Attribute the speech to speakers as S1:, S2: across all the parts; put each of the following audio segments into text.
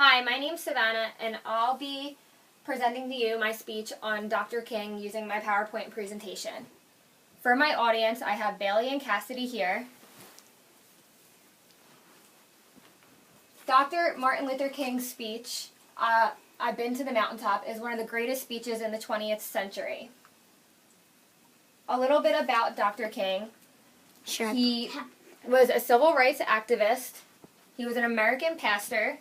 S1: Hi, my name's Savannah, and I'll be presenting to you my speech on Dr. King using my PowerPoint presentation. For my audience, I have Bailey and Cassidy here. Dr. Martin Luther King's speech, I've Been to the Mountaintop, is one of the greatest speeches in the 20th century. A little bit about Dr. King.
S2: Sure.
S1: He was a civil rights activist. He was an American pastor.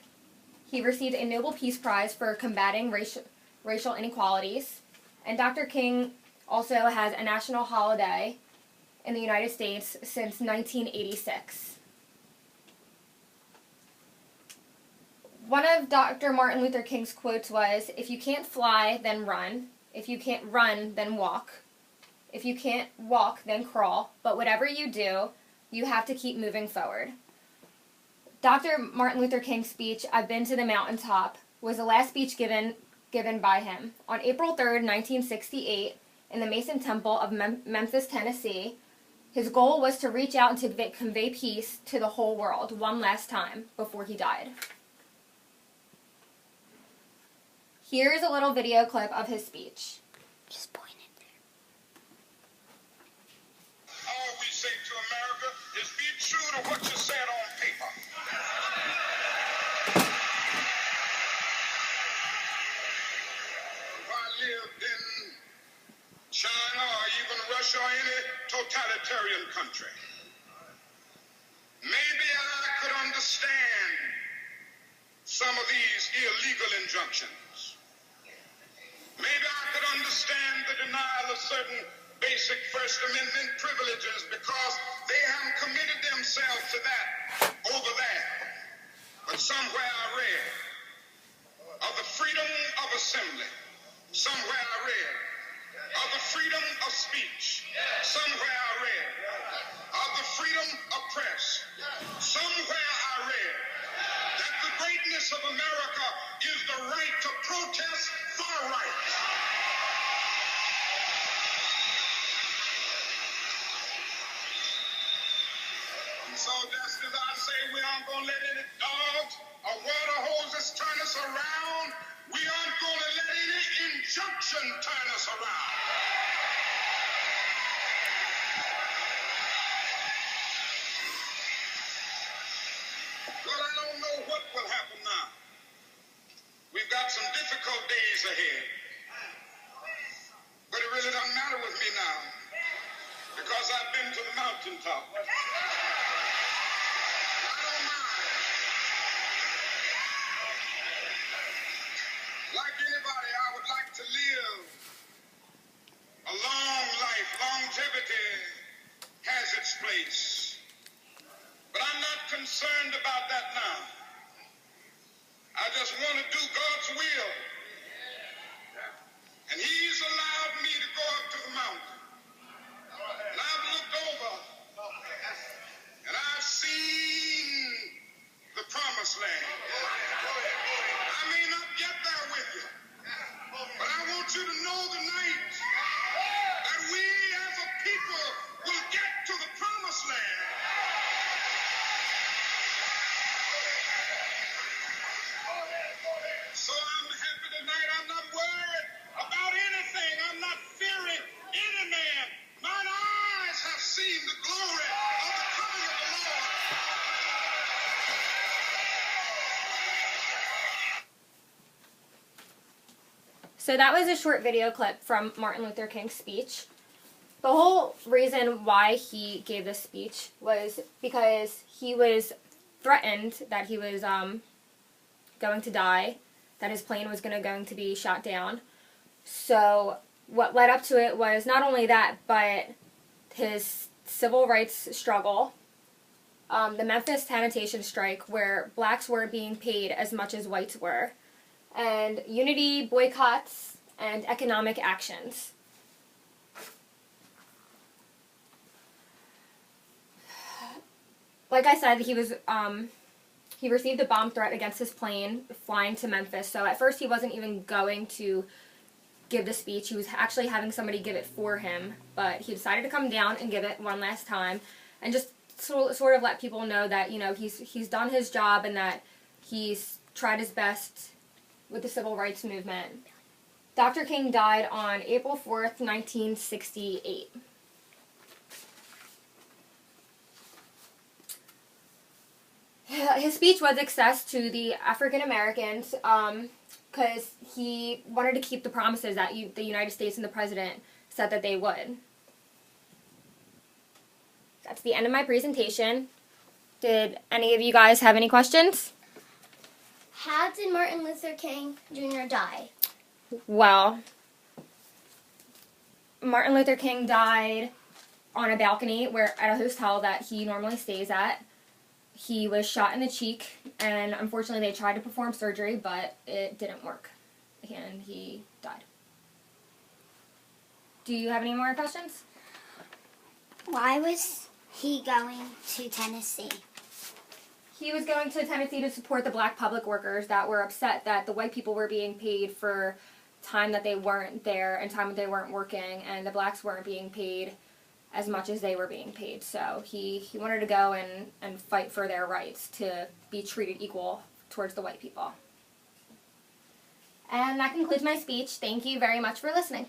S1: He received a Nobel Peace Prize for combating racial inequalities. And Dr. King also has a national holiday in the United States since 1986. One of Dr. Martin Luther King's quotes was, "If you can't fly, then run. If you can't run, then walk. If you can't walk, then crawl. But whatever you do, you have to keep moving forward." Dr. Martin Luther King's speech, "I've Been to the Mountaintop," was the last speech given by him. On April 3rd, 1968, in the Mason Temple of Memphis, Tennessee, his goal was to reach out and to convey peace to the whole world one last time before he died. Here's a little video clip of his speech.
S2: Just point it there.
S3: All we say to America is be true to what you said on paper. If I lived in China or even Russia or any totalitarian country, maybe I could understand some of these illegal injunctions. Maybe I could understand the denial of certain basic First Amendment privileges because they haven't committed themselves to that over there. But somewhere I read of the freedom of assembly. Somewhere I read of the freedom of speech. Somewhere I read of the freedom of press. Somewhere I read that the greatness of America is the right to protest for rights. And so just as I say we aren't going to let any dogs or water hoses turn us around, we aren't going to let any injunction turn us around. Well, I don't know what will happen now. We've got some difficult days ahead. But it really doesn't matter with me now because I've been to the mountaintop. I don't mind. Like anybody, I would like to live a long life. Longevity has its place. But I'm not concerned about that now. I just want to do God's will. And He's allowed me to go up to the mountain. And I've looked over and I've seen the promised land. I may not get there with you, but I want you to know tonight that we as a people will get to the promised land. So I'm happy tonight. I'm not worried about anything. I'm not fearing any man. Mine eyes have seen the glory of the coming of the Lord.
S1: So that was a short video clip from Martin Luther King's speech. The whole reason why he gave this speech was because he was threatened that he was going to die, that his plane was going to be shot down. So what led up to it was not only that, but his civil rights struggle, the Memphis sanitation strike where blacks weren't being paid as much as whites were, and unity boycotts and economic actions. Like I said, he received a bomb threat against his plane flying to Memphis. So at first he wasn't even going to give the speech. He was actually having somebody give it for him. But he decided to come down and give it one last time and just sort of let people know that, you know, he's done his job and that he's tried his best with the civil rights movement. Dr. King died on April 4th, 1968. His speech was accessed to the African Americans because he wanted to keep the promises that the United States and the president said that they would. That's the end of my presentation. Did any of you guys have any questions?
S2: How did Martin Luther King Jr. die?
S1: Well, Martin Luther King died on a balcony at a hotel that he normally stays at. He was shot in the cheek, and unfortunately they tried to perform surgery, but it didn't work, and he died. Do you have any more questions?
S2: Why was he going to Tennessee?
S1: He was going to Tennessee to support the black public workers that were upset that the white people were being paid for time that they weren't there and time that they weren't working, and the blacks weren't being paid as much as they were being paid. So he wanted to go and fight for their rights to be treated equal towards the white people. And that concludes my speech. Thank you very much for listening.